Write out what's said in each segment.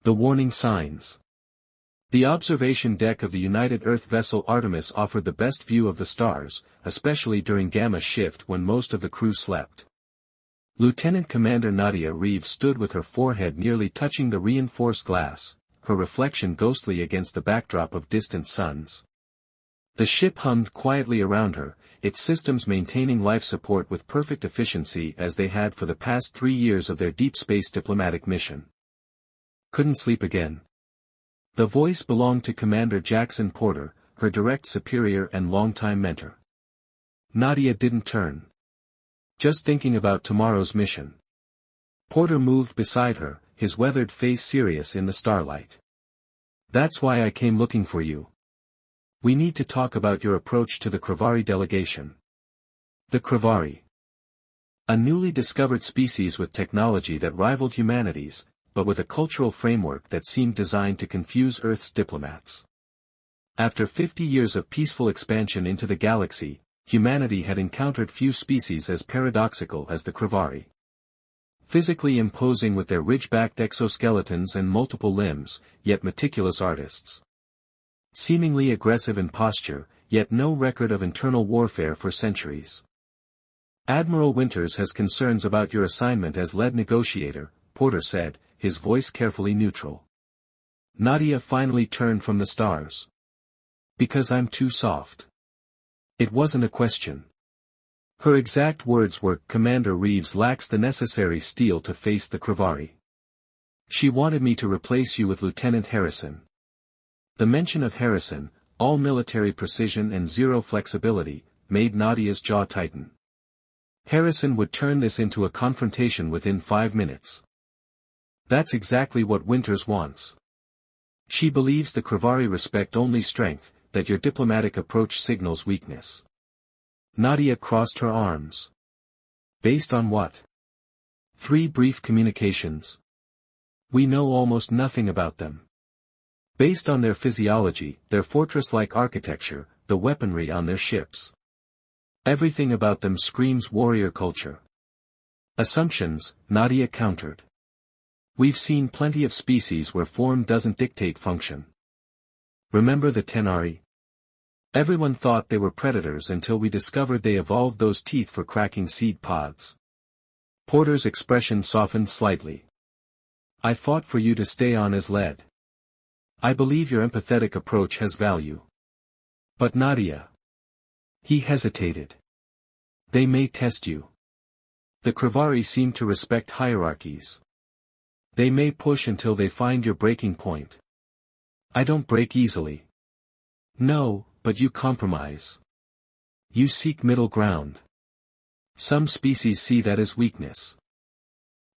The warning signs. The observation deck of the United Earth vessel Artemis offered the best view of the stars, especially during Gamma shift when most of the crew slept. Lieutenant Commander Nadia Reeves stood with her forehead nearly touching the reinforced glass, her reflection ghostly against the backdrop of distant suns. The ship hummed quietly around her, its systems maintaining life support with perfect efficiency as they had for the past 3 years of their deep space diplomatic mission. Couldn't sleep again. The voice belonged to Commander Jackson Porter, her direct superior and longtime mentor. Nadia didn't turn. Just thinking about tomorrow's mission. Porter moved beside her, his weathered face serious in the starlight. That's why I came looking for you. We need to talk about your approach to the Kravari delegation. The Kravari. A newly discovered species with technology that rivaled humanity's, but with a cultural framework that seemed designed to confuse Earth's diplomats. After 50 years of peaceful expansion into the galaxy, humanity had encountered few species as paradoxical as the Kravari. Physically imposing with their ridge-backed exoskeletons and multiple limbs, yet meticulous artists. Seemingly aggressive in posture, yet no record of internal warfare for centuries. Admiral Winters has concerns about your assignment as lead negotiator, Porter said, his voice carefully neutral. Nadia finally turned from the stars. Because I'm too soft. It wasn't a question. Her exact words were, Commander Reeves lacks the necessary steel to face the Kravari. She wanted me to replace you with Lieutenant Harrison. The mention of Harrison, all military precision and zero flexibility, made Nadia's jaw tighten. Harrison would turn this into a confrontation within 5 minutes. That's exactly what Winters wants. She believes the Kravari respect only strength, that your diplomatic approach signals weakness. Nadia crossed her arms. Based on what? 3 brief communications. We know almost nothing about them. Based on their physiology, their fortress-like architecture, the weaponry on their ships. Everything about them screams warrior culture. Assumptions, Nadia countered. We've seen plenty of species where form doesn't dictate function. Remember the Tenari? Everyone thought they were predators until we discovered they evolved those teeth for cracking seed pods. Porter's expression softened slightly. I fought for you to stay on as lead. I believe your empathetic approach has value. But Nadia. He hesitated. They may test you. The Kravari seem to respect hierarchies. They may push until they find your breaking point. I don't break easily. No, but you compromise. You seek middle ground. Some species see that as weakness.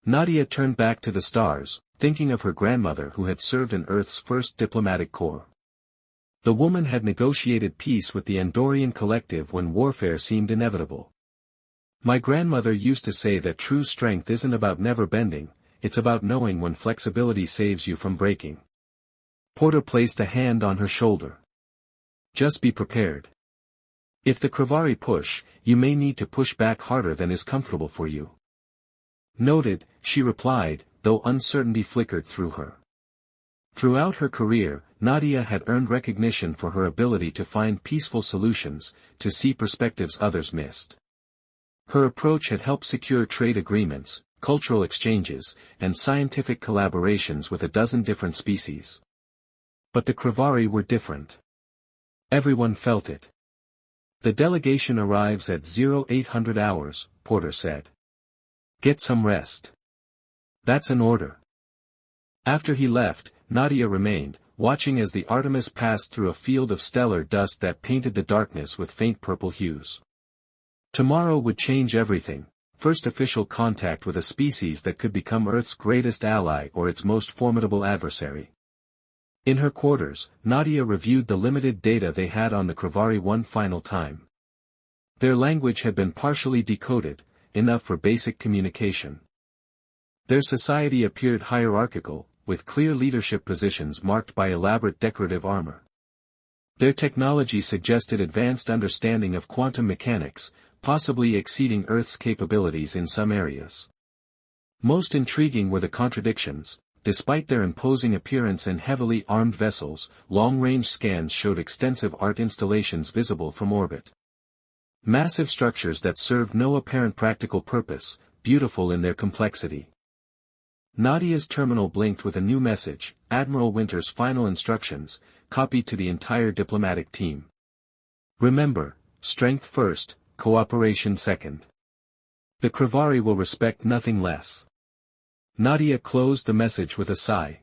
Nadia turned back to the stars, thinking of her grandmother who had served in Earth's first diplomatic corps. The woman had negotiated peace with the Andorian collective when warfare seemed inevitable. My grandmother used to say that true strength isn't about never bending, it's about knowing when flexibility saves you from breaking. Porter placed a hand on her shoulder. Just be prepared. If the Kravari push, you may need to push back harder than is comfortable for you. Noted, she replied, though uncertainty flickered through her. Throughout her career, Nadia had earned recognition for her ability to find peaceful solutions, to see perspectives others missed. Her approach had helped secure trade agreements, cultural exchanges, and scientific collaborations with a dozen different species. But the Kravari were different. Everyone felt it. The delegation arrives at 0800 hours, Porter said. Get some rest. That's an order. After he left, Nadia remained, watching as the Artemis passed through a field of stellar dust that painted the darkness with faint purple hues. Tomorrow would change everything, first official contact with a species that could become Earth's greatest ally or its most formidable adversary. In her quarters, Nadia reviewed the limited data they had on the Kravari one final time. Their language had been partially decoded, enough for basic communication. Their society appeared hierarchical, with clear leadership positions marked by elaborate decorative armor. Their technology suggested advanced understanding of quantum mechanics, possibly exceeding Earth's capabilities in some areas. Most intriguing were the contradictions. despite their imposing appearance and heavily armed vessels, long-range scans showed extensive art installations visible from orbit. Massive structures that served no apparent practical purpose, beautiful in their complexity. Nadia's terminal blinked with a new message, Admiral Winter's final instructions, copied to the entire diplomatic team. Remember, strength first, cooperation second. The Krivari will respect nothing less. Nadia closed the message with a sigh.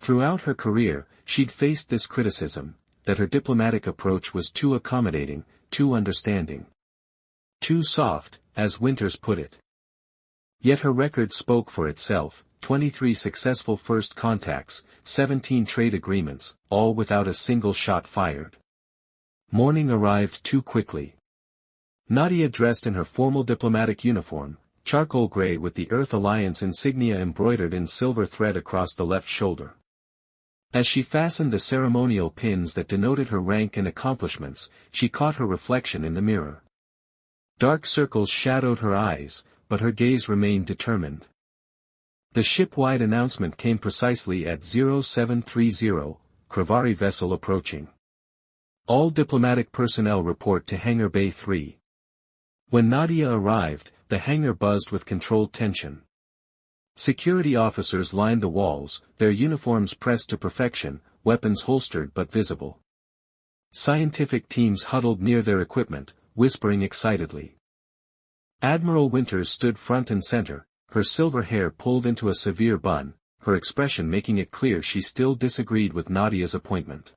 Throughout her career, she'd faced this criticism, that her diplomatic approach was too accommodating, too understanding. Too soft, as Winters put it. Yet her record spoke for itself, 23 successful first contacts, 17 trade agreements, all without a single shot fired. Morning arrived too quickly. Nadia dressed in her formal diplomatic uniform, charcoal gray with the Earth Alliance insignia embroidered in silver thread across the left shoulder. As she fastened the ceremonial pins that denoted her rank and accomplishments, she caught her reflection in the mirror. Dark circles shadowed her eyes, but her gaze remained determined. The ship-wide announcement came precisely at 0730, Krivari vessel approaching. All diplomatic personnel report to Hangar Bay 3. When Nadia arrived, the hangar buzzed with controlled tension. Security officers lined the walls, their uniforms pressed to perfection, weapons holstered but visible. Scientific teams huddled near their equipment, whispering excitedly. Admiral Winters stood front and center, her silver hair pulled into a severe bun, her expression making it clear she still disagreed with Nadia's appointment.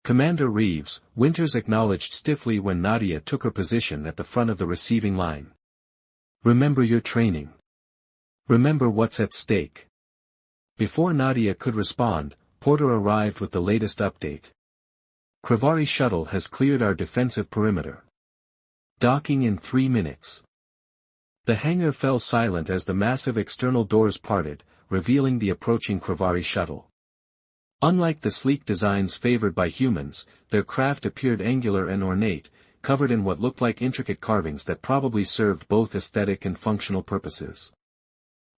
Commander Reeves, Winters acknowledged stiffly when Nadia took her position at the front of the receiving line. Remember your training. Remember what's at stake. Before Nadia could respond, Porter arrived with the latest update. Krivari shuttle has cleared our defensive perimeter. Docking in 3 minutes. The hangar fell silent as the massive external doors parted, revealing the approaching Krivari shuttle. Unlike the sleek designs favored by humans, their craft appeared angular and ornate, covered in what looked like intricate carvings that probably served both aesthetic and functional purposes.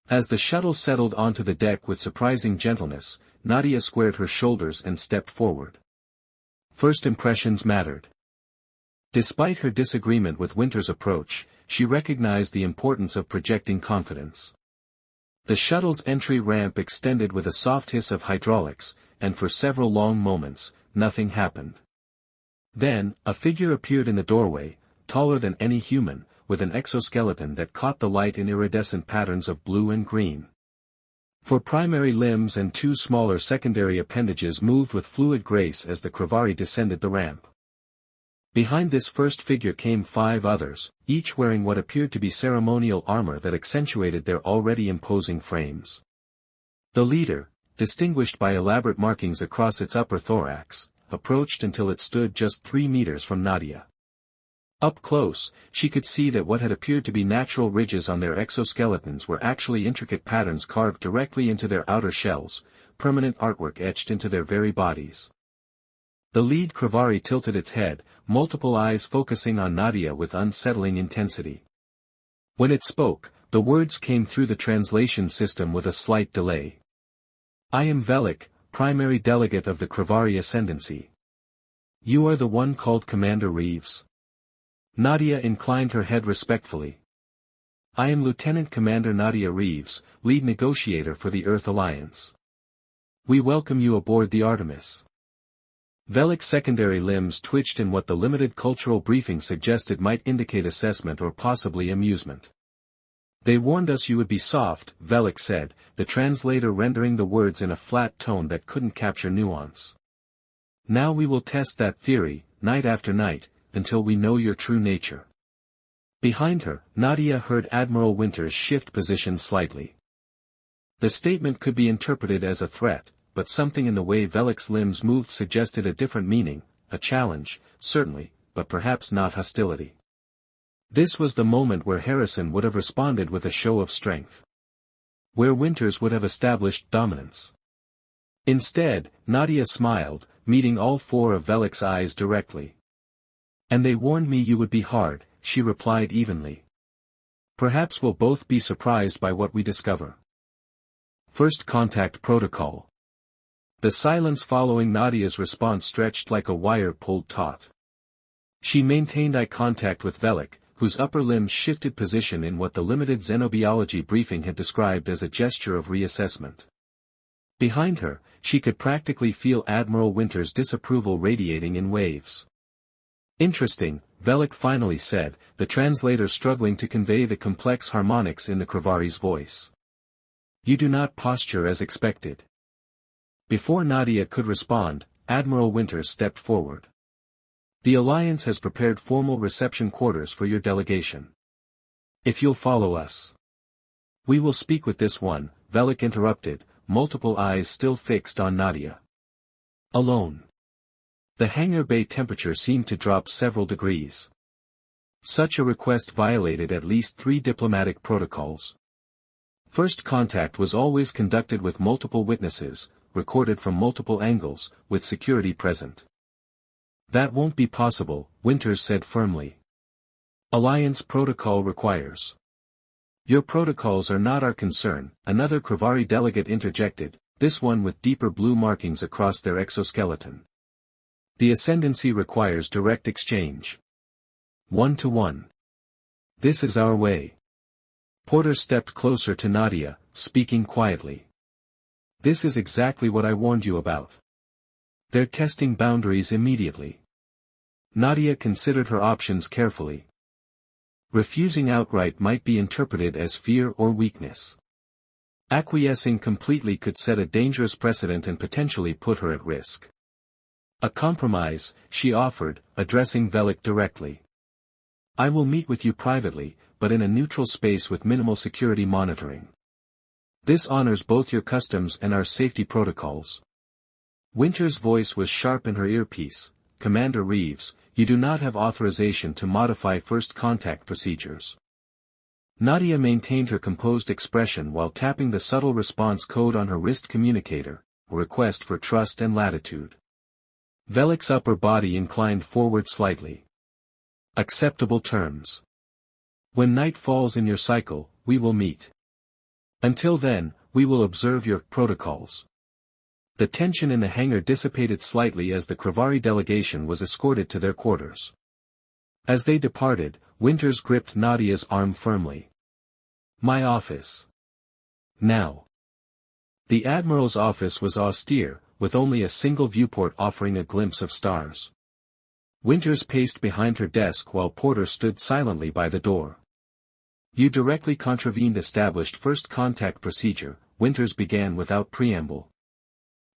As the shuttle settled onto the deck with surprising gentleness, Nadia squared her shoulders and stepped forward. First impressions mattered. Despite her disagreement with Winter's approach, she recognized the importance of projecting confidence. The shuttle's entry ramp extended with a soft hiss of hydraulics, and for several long moments, nothing happened. Then, a figure appeared in the doorway, taller than any human, with an exoskeleton that caught the light in iridescent patterns of blue and green. 4 primary limbs and 2 smaller secondary appendages moved with fluid grace as the Krivari descended the ramp. Behind this first figure came 5 others, each wearing what appeared to be ceremonial armor that accentuated their already imposing frames. The leader, distinguished by elaborate markings across its upper thorax, approached until it stood just 3 meters from Nadia. Up close, she could see that what had appeared to be natural ridges on their exoskeletons were actually intricate patterns carved directly into their outer shells, permanent artwork etched into their very bodies. The lead Krivari tilted its head, multiple eyes focusing on Nadia with unsettling intensity. When it spoke, the words came through the translation system with a slight delay. I am Velik, primary delegate of the Krivari Ascendancy. You are the one called Commander Reeves? Nadia inclined her head respectfully. I am Lieutenant Commander Nadia Reeves, lead negotiator for the Earth Alliance. We welcome you aboard the Artemis. Velik's secondary limbs twitched in what the limited cultural briefing suggested might indicate assessment or possibly amusement. They warned us you would be soft, Velik said, the translator rendering the words in a flat tone that couldn't capture nuance. Now we will test that theory, night after night, until we know your true nature. Behind her, Nadia heard Admiral Winters shift position slightly. The statement could be interpreted as a threat, but something in the way Velik's limbs moved suggested a different meaning, a challenge, certainly, but perhaps not hostility. This was the moment where Harrison would have responded with a show of strength. Where Winters would have established dominance. Instead, Nadia smiled, meeting all 4 of Velik's eyes directly. And they warned me you would be hard, she replied evenly. Perhaps we'll both be surprised by what we discover. First Contact Protocol. The silence following Nadia's response stretched like a wire pulled taut. She maintained eye contact with Velik, whose upper limbs shifted position in what the limited xenobiology briefing had described as a gesture of reassessment. Behind her, she could practically feel Admiral Winter's disapproval radiating in waves. Interesting, Velik finally said, the translator struggling to convey the complex harmonics in the Kravari's voice. You do not posture as expected. Before Nadia could respond, Admiral Winter stepped forward. The Alliance has prepared formal reception quarters for your delegation. If you'll follow us. We will speak with this one, Velik interrupted, multiple eyes still fixed on Nadia. Alone. The hangar bay temperature seemed to drop several degrees. Such a request violated at least 3 diplomatic protocols. First contact was always conducted with multiple witnesses, recorded from multiple angles, with security present. That won't be possible, Winters said firmly. Alliance protocol requires. Your protocols are not our concern, another Kravari delegate interjected, this one with deeper blue markings across their exoskeleton. The ascendancy requires direct exchange. 1-to-1. This is our way. Porter stepped closer to Nadia, speaking quietly. This is exactly what I warned you about. They're testing boundaries immediately. Nadia considered her options carefully. Refusing outright might be interpreted as fear or weakness. Acquiescing completely could set a dangerous precedent and potentially put her at risk. A compromise, she offered, addressing Velik directly. I will meet with you privately, but in a neutral space with minimal security monitoring. This honors both your customs and our safety protocols. Winter's voice was sharp in her earpiece. Commander Reeves, you do not have authorization to modify first contact procedures. Nadia maintained her composed expression while tapping the subtle response code on her wrist communicator, a request for trust and latitude. Velik's upper body inclined forward slightly. Acceptable terms. When night falls in your cycle, we will meet. Until then, we will observe your protocols. The tension in the hangar dissipated slightly as the Kravari delegation was escorted to their quarters. As they departed, Winters gripped Nadia's arm firmly. My office. Now. The Admiral's office was austere, with only a single viewport offering a glimpse of stars. Winters paced behind her desk while Porter stood silently by the door. You directly contravened established first contact procedure, Winters began without preamble.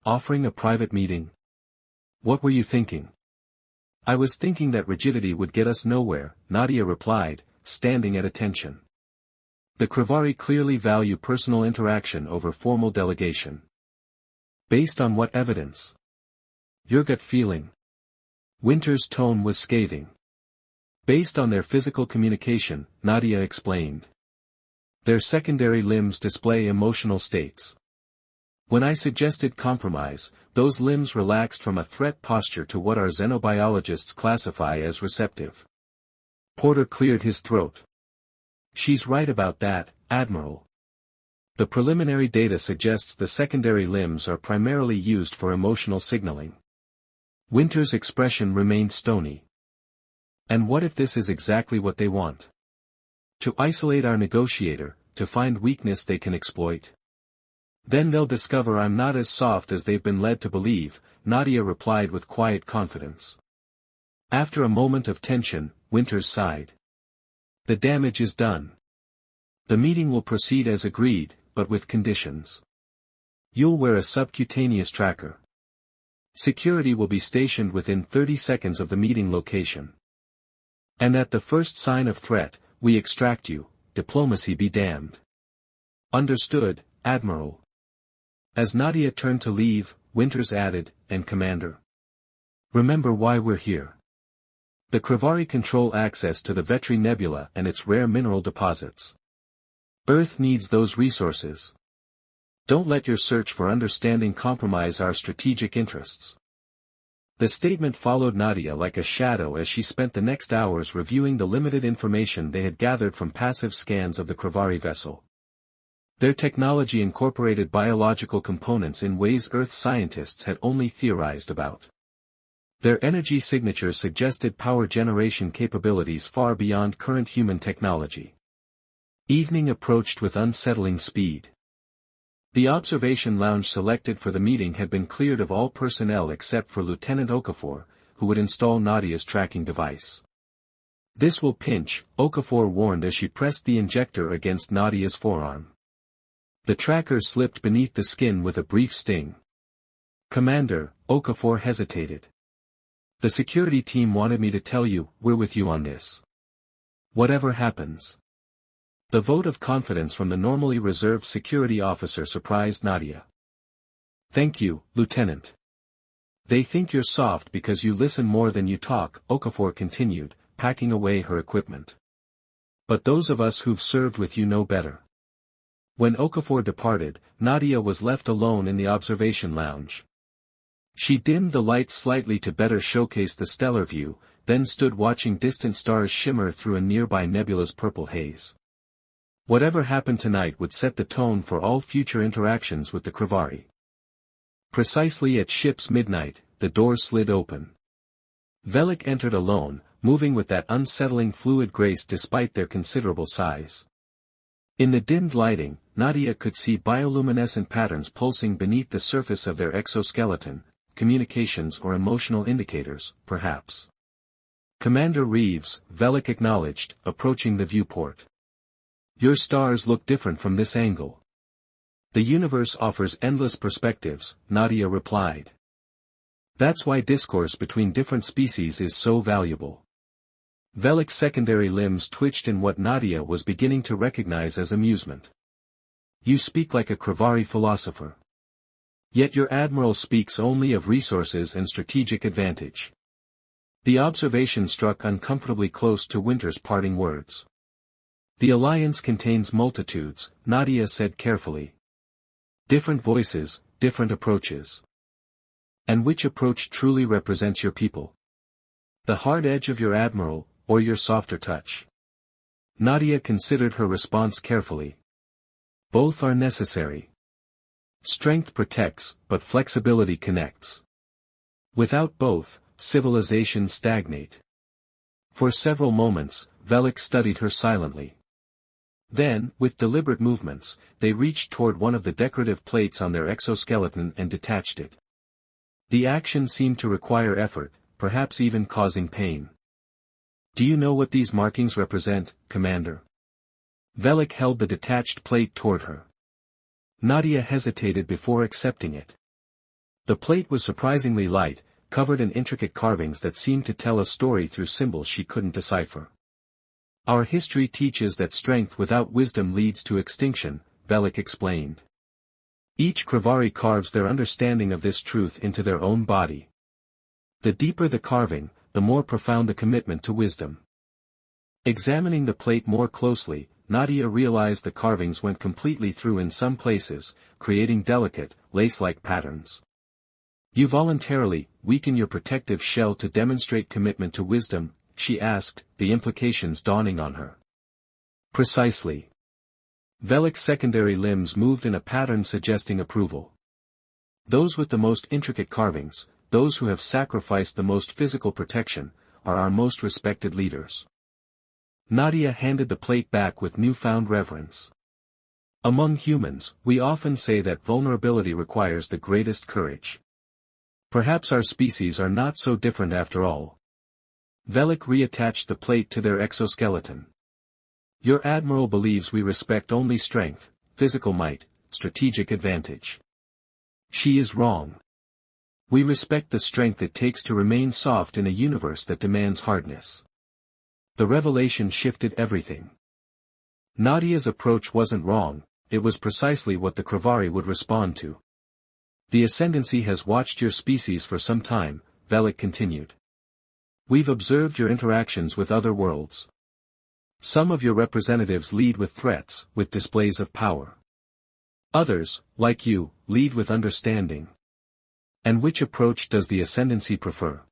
Offering a private meeting? What were you thinking? I was thinking that rigidity would get us nowhere, Nadia replied, standing at attention. The Kravari clearly value personal interaction over formal delegation. Based on what evidence? Your gut feeling. Winter's tone was scathing. Based on their physical communication, Nadia explained. Their secondary limbs display emotional states. When I suggested compromise, those limbs relaxed from a threat posture to what our xenobiologists classify as receptive. Porter cleared his throat. She's right about that, Admiral. The preliminary data suggests the secondary limbs are primarily used for emotional signaling. Winter's expression remained stony. And what if this is exactly what they want? To isolate our negotiator, to find weakness they can exploit? Then they'll discover I'm not as soft as they've been led to believe, Nadia replied with quiet confidence. After a moment of tension, Winters sighed. The damage is done. The meeting will proceed as agreed, but with conditions. You'll wear a subcutaneous tracker. Security will be stationed within 30 seconds of the meeting location. And at the first sign of threat, we extract you, diplomacy be damned. Understood, Admiral. As Nadia turned to leave, Winters added, and Commander. Remember why we're here. The Kravari control access to the Vetri Nebula and its rare mineral deposits. Earth needs those resources. Don't let your search for understanding compromise our strategic interests. The statement followed Nadia like a shadow as she spent the next hours reviewing the limited information they had gathered from passive scans of the Kravari vessel. Their technology incorporated biological components in ways Earth scientists had only theorized about. Their energy signature suggested power generation capabilities far beyond current human technology. Evening approached with unsettling speed. The observation lounge selected for the meeting had been cleared of all personnel except for Lieutenant Okafor, who would install Nadia's tracking device. "This will pinch," Okafor warned as she pressed the injector against Nadia's forearm. The tracker slipped beneath the skin with a brief sting. "Commander," Okafor hesitated. "The security team wanted me to tell you, we're with you on this. Whatever happens." The vote of confidence from the normally reserved security officer surprised Nadia. "Thank you, Lieutenant. They think you're soft because you listen more than you talk," Okafor continued, packing away her equipment. "But those of us who've served with you know better." When Okafor departed, Nadia was left alone in the observation lounge. She dimmed the lights slightly to better showcase the stellar view, then stood watching distant stars shimmer through a nearby nebula's purple haze. Whatever happened tonight would set the tone for all future interactions with the Krivari. Precisely at ship's midnight, the door slid open. Velik entered alone, moving with that unsettling fluid grace despite their considerable size. In the dimmed lighting, Nadia could see bioluminescent patterns pulsing beneath the surface of their exoskeleton, communications or emotional indicators, perhaps. "Commander Reeves," Velik acknowledged, approaching the viewport. "Your stars look different from this angle." "The universe offers endless perspectives," Nadia replied. "That's why discourse between different species is so valuable." Velik's secondary limbs twitched in what Nadia was beginning to recognize as amusement. "You speak like a Krivari philosopher. Yet your admiral speaks only of resources and strategic advantage." The observation struck uncomfortably close to Winter's parting words. "The alliance contains multitudes," Nadia said carefully. "Different voices, different approaches. And which approach truly represents your people? The hard edge of your admiral, or your softer touch?" Nadia considered her response carefully. "Both are necessary. Strength protects, but flexibility connects. Without both, civilizations stagnate." For several moments, Velik studied her silently. Then, with deliberate movements, they reached toward one of the decorative plates on their exoskeleton and detached it. The action seemed to require effort, perhaps even causing pain. "Do you know what these markings represent, Commander?" Velik held the detached plate toward her. Nadia hesitated before accepting it. The plate was surprisingly light, covered in intricate carvings that seemed to tell a story through symbols she couldn't decipher. "Our history teaches that strength without wisdom leads to extinction," Velik explained. "Each Krivari carves their understanding of this truth into their own body. The deeper the carving, the more profound the commitment to wisdom." Examining the plate more closely, Nadia realized the carvings went completely through in some places, creating delicate, lace-like patterns. "You voluntarily weaken your protective shell to demonstrate commitment to wisdom?" she asked, the implications dawning on her. "Precisely." Velik's secondary limbs moved in a pattern suggesting approval. "Those with the most intricate carvings, those who have sacrificed the most physical protection, are our most respected leaders." Nadia handed the plate back with newfound reverence. "Among humans, we often say that vulnerability requires the greatest courage. Perhaps our species are not so different after all." Velik reattached the plate to their exoskeleton. "Your admiral believes we respect only strength, physical might, strategic advantage. She is wrong. We respect the strength it takes to remain soft in a universe that demands hardness." The revelation shifted everything. Nadia's approach wasn't wrong, it was precisely what the Krivari would respond to. "The Ascendancy has watched your species for some time," Velik continued. "We've observed your interactions with other worlds. Some of your representatives lead with threats, with displays of power. Others, like you, lead with understanding. And which approach does the Ascendancy prefer?"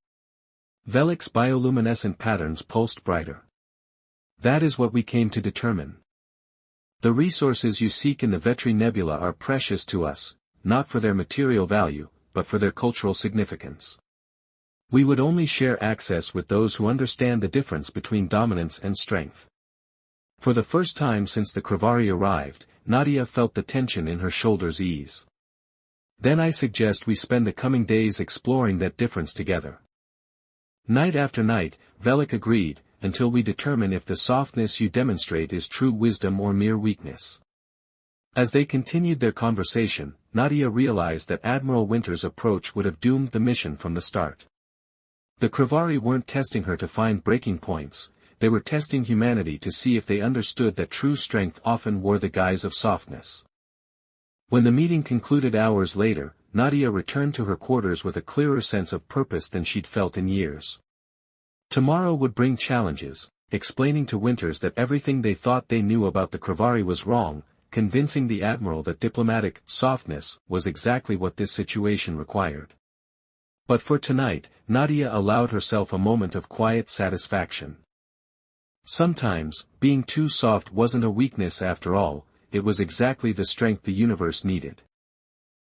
Velik's bioluminescent patterns pulsed brighter. "That is what we came to determine." The resources you seek in the Vetri Nebula are precious to us, not for their material value, but for their cultural significance. We would only share access with those who understand the difference between dominance and strength. For the first time since the Kravari arrived, Nadia felt the tension in her shoulders ease. Then I suggest we spend the coming days exploring that difference together. Night after night, Velik agreed, until we determine if the softness you demonstrate is true wisdom or mere weakness. As they continued their conversation, Nadia realized that Admiral Winter's approach would have doomed the mission from the start. The Kravari weren't testing her to find breaking points, they were testing humanity to see if they understood that true strength often wore the guise of softness. When the meeting concluded hours later, Nadia returned to her quarters with a clearer sense of purpose than she'd felt in years. Tomorrow would bring challenges, explaining to Winters that everything they thought they knew about the Kravari was wrong, convincing the Admiral that diplomatic softness was exactly what this situation required. But for tonight, Nadia allowed herself a moment of quiet satisfaction. Sometimes, being too soft wasn't a weakness after all, it was exactly the strength the universe needed.